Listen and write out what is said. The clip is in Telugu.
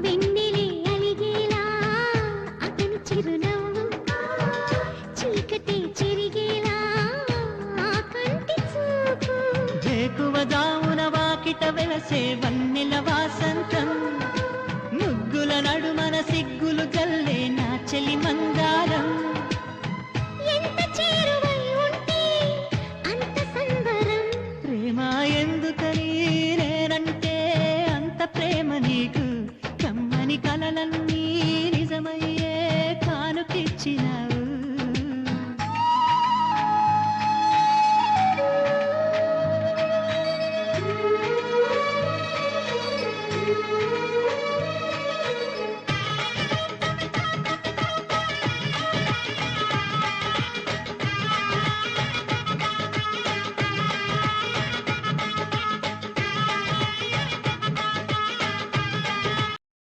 వెన్నెలే అలిగేలా అతని చిరునవ్వు, చీకటి చెరిగేలా ఆ కంటి చూపు. వేకువ జామున వాకిట వెలసే వన్నెల వాసంతం, ముగ్గుల నడుమన సిగ్గులు జల్లే నా చెలి మందారం. ఎంత చేరువై ఉంటే అంత సంబరం. ప్రేమ ఎందుకని నేనంటే అంత ప్రేమ నీకు, కమ్మని కలలను